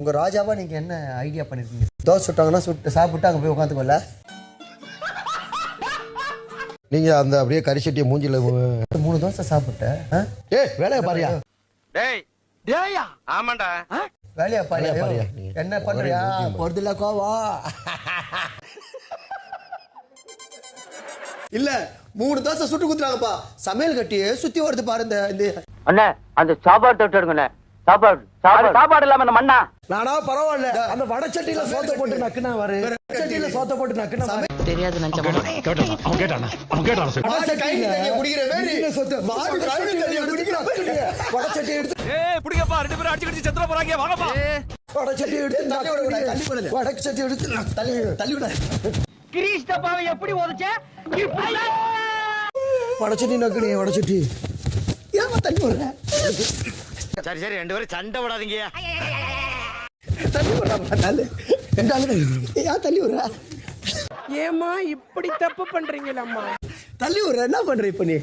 உங்க ராஜாவா நீங்க என்ன ஐடியா பண்ணிருக்கீங்க? தோசை சுட்டாங்கன்னா சுட்டு சாப்பிட்டு அங்க போய் உட்காந்துக்கோல. நீங்க அந்த அப்படியே கறி சட்டியை மூஞ்சில 3 தோசை சாப்பிட்டேன். ஏய் வேலைய பாரியா. டேய் டேயா ஆமாடா. வேலையா பாரியா. என்ன பண்றியா? பொறுதுல கோவா. இல்ல 3 தோசை சுட்டு குத்துறாங்கப்பா. சமையல் கட்டியே சுத்தி வருது பாருங்க. இந்த அண்ணே அந்த சாப்பாடு தொட்டு எடுங்கண்ணே. சாப்பாடு இல்லாம அந்த மண்ணா. நானா பரவாயில்ல. அந்த வடச்சட்டியில சோத்த போட்டு நக்குனா வரு. வடச்சட்டியில சோத்த போட்டு நக்குனா தெரியாது நினைச்சமா. அவன் கேட்டானா சார். குடிக்கிற வேற சோத்த மாடு கழுவி குடிக்கிற வடச்சட்டி எடுத்து ஏய் புடிங்கப்பா ரெண்டு பேரும் அடிச்சு செத்துற போறாங்க வாங்கப்பா. வடச்சட்டி எடுத்து தள்ளி விடு. வடச்சட்டி எடுத்து தள்ளி விடு. கிறிஸ்தப்பாவை எப்படி ஓதுச்சே? வடச்சட்டி நக்குனே வடச்சட்டி. ஏமா தள்ளி விடுற? சரி சரி ரெண்டு பேரும் சண்டை விடாதீங்க. தள்ளி விடுறா நல்ல. ஏன் தள்ளி விடுற? ஏமா இப்படி தப்பு பண்றீங்களம்மா? தள்ளி விடுற என்ன பண்ற இப்ப நீ?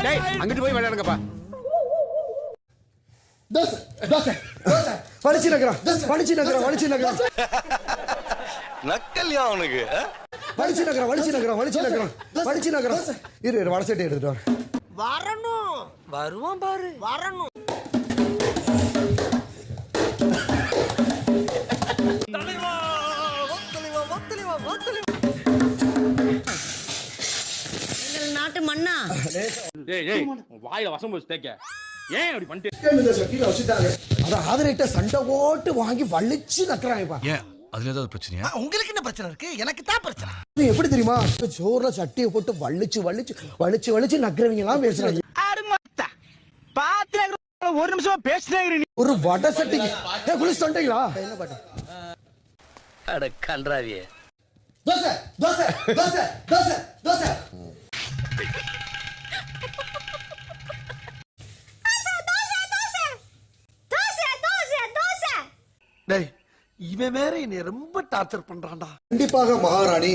டேய் அங்கிட்டு போய் விளையாடுங்கப்பா. தோசை தோசை தோசை வடிச்சு நக்கறா. நக்கல்யா அவனுக்கு. வடிச்சு நக்கறா. இரு வடச்சட்டி எடுத்துட்டு வா. வருவான் பாரு. நாட்டு மண்ணா. டேய் வாயில வசம் போச்சு தேக்க. ஏன் அப்படி பண்ணிட்டு? இந்த சட்டில வச்சிட்டாங்க. அத ஆதரேட்ட சண்டை ஓட்டு வாங்கி வலிச்சு நக்கறாங்கப்பா. ஏன் அதுல ஏதாவது பிரச்சனையா? உங்களுக்கு என்ன பிரச்சனை இருக்கு? எனக்கு தான் பிரச்சனை. நீ எப்படி தெரியுமா? சோறுல சட்டியை போட்டு வலிச்சு நக்கறவங்க எல்லாம் பேசுறாங்க. ஒரு நிமிஷமா பேசுறேன். ஒரு வடை சட்டிக்கு குளிச்சு தொண்டீங்களா? என்ன பாட்டு? அட கன்றாவியே. தோசை தோசை தோசை தோசை தோசை. டேய் இவன் வேற என்னை ரொம்ப டார்ச்சர் பண்றான்டா. கண்டிப்பாக மகாராணி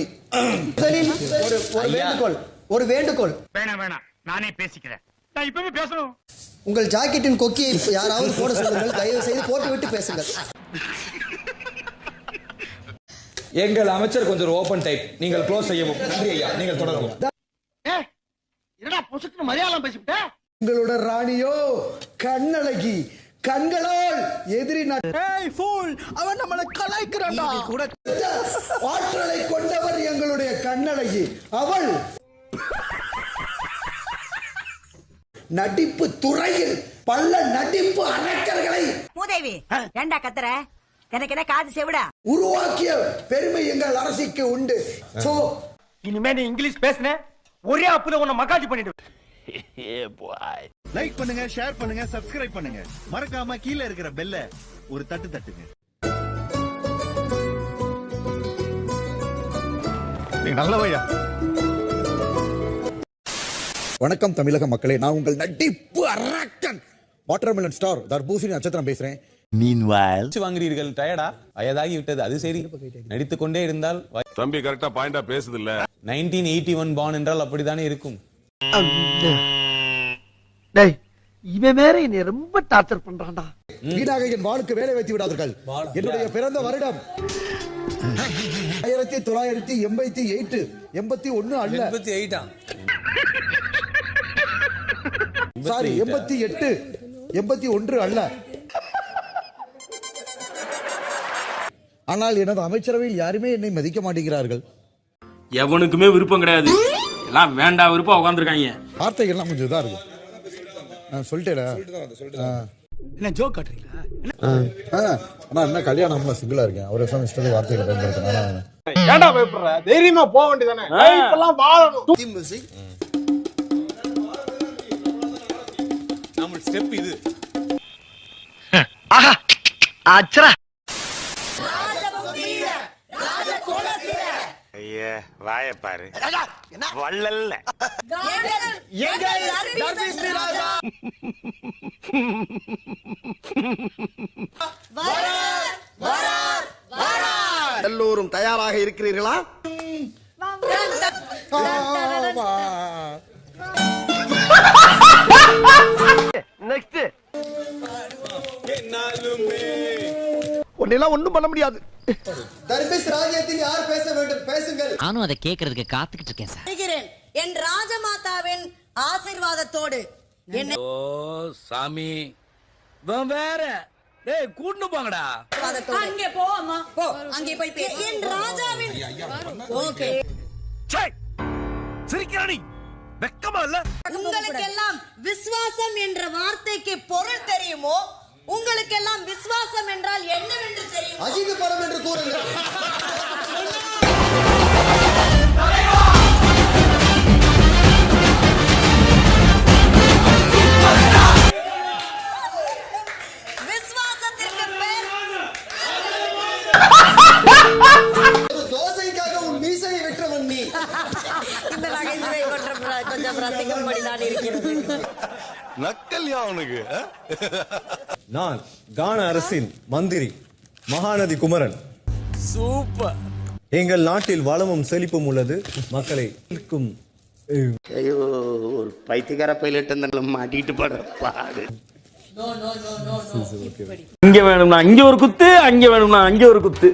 ஒரு வேண்டுகோள். வேணாம் நானே பேசிக்கிறேன். நான் இப்பவே பேசணும். உங்கள் ஜாக்கெட்டின் கொக்கியை யாராவது போட சொல்லுங்கள். தயவு செய்து போட்டு விட்டு பேசுங்கள். எங்கள் அமைச்சர் கொஞ்சம் ஓபன் டைப். நீங்கள் க்ளோஸ் செய்யவும். நன்றி ஐயா. நீங்கள் தொடரவும். என்னடா பொசுக்கு மரியாதை பேசிவிட்ட? உங்களோட ராணியோ கண்ணழகி. கண்களால் எதிரி அவன் நம்மளை கலாய்க்கிறான்டா. கூட ஆற்றலை கொண்டவர் எங்களுடைய கண்ணழகி. அவள் நடிப்பு துறையில் பல நடிப்பு அரக்கர்களை மூதேவி ஏண்டா கத்துற? எனக்கு என்ன காது செவிடா? உருவாக்கிய பெருமை எங்கள் அரசிக்கு உண்டு. சோ இனிமே நீ இங்கிலீஷ் பேசுன ஒரே அப்புல உன்னை மகாஜி பண்ணிடு. லைக் பண்ணுங்க, ஷேர் பண்ணுங்க, சப்ஸ்கிரைப் பண்ணுங்க. மறக்காம கீழ இருக்கிற பெல்ல ஒரு தட்டு தட்டுங்க. நீ நல்லவையா. வணக்கம் தமிழக மக்களே, நான் உங்கள் நடிப்பு அரக்கன் வாட்டர்மெலன் ஸ்டார் தர்பூசணி நட்சத்திரம் பேசுறேன். வாங்குறீர்கள் டயர்டா? வயதாகி விட்டது. அது சரி, நடித்துக் கொண்டே இருந்தால் தம்பி கரெக்டா பாயிண்டா பேசுது இல்ல. 1981 பான் என்றால் அப்படித்தானே இருக்கும். டேய் இவன் வேற என்னை ரொம்ப டார்ச்சர் பண்றான்டா. வீடாக என் வாளுக்கு வேலை வைத்து விடாதீர்கள். என்னுடைய பிறந்த வருடம் 1988 81 அல்ல. 88 சாரி 88 81 அல்ல. ஆனால் எனது அமைச்சரவையில் யாருமே என்னை மதிக்க மாட்டேங்கிறார்கள். எவனுக்குமே விருப்பம் கிடையாது. எல்லாம் வேண்டாம் விருப்பம் உட்கார்ந்துருக்காங்க. வார்த்தைகள் எல்லாம் கொஞ்சம் இதா இருக்கு. நான் சொல்லிட்டேடா. என்ன ஜோக் காட்டுறீங்களா? ஆனா என்ன கல்யாணம்ல சிங்கிளா இருக்கேன். ஒரு வருஷம் இஷ்டத்துக்கு வார்த்தைகளை பயன்படுத்தினா ஏன்டா பயப்படுற? தைரியமா போக வேண்டியதானே. இப்பெல்லாம் வாழணும். டீம் மியூசிக் நம்ம ஸ்டெப் இது. ஆஹா அச்சரா. ஐயா வாய பாரு. வள்ளல்ல. எல்லோரும் தயாராக இருக்கிறீர்களா? நெக்ஸ்ட் உன்னெல்லாம் ஒண்ணும் பண்ண முடியாது. தர்பிஸ் ராஜ்யத்தில் யார் பேச வேண்டும் பேசுங்கள். நானும் அதை கேட்கறதுக்கு காத்துக்கிட்டு இருக்கேன் சார். என் ராஜமாதாவின் ஆசீர்வாதத்தோடு என்னை சாமி வேற டேய் கூட்டு போங்கடா. அங்கே போ அம்மா போ அங்கே போய் பேசு. என் ராஜாவின் ஓகே சிரிக்கிறானி வெக்கமா இல்ல? உங்களுக்கெல்லாம் விசுவாசம் என்ற வார்த்தைக்கு பொருள் தெரியுமோ? உங்களுக்கெல்லாம் விசுவாசம் என்றால் என்னவென்று தெரியும்? அஜித் படம் என்று கூறுங்கள். விசுவாசத்திற்கு பேர் தோசைக்காக உன் மீசையை வெற்றவன் நீ. இந்த நகைச்சுவை கொஞ்சம் ரசிக்கும்படி தான் இருக்கிறது. நக்கல்யா அவனுக்கு நான் கான அரசின் மந்திரி மகாநதி குமரன். சூப்பர். எங்கள் நாட்டில் வளமும் செழிப்பும் உள்ளது. மக்களை இருக்கும் ஐயோ ஒரு பைத்தியக்கார பைலட் மாட்டிட்டு படுற பாடு. இங்க வேணும்னா இங்க ஒரு குத்து, அங்க வேணும்னா அங்க ஒரு குத்து.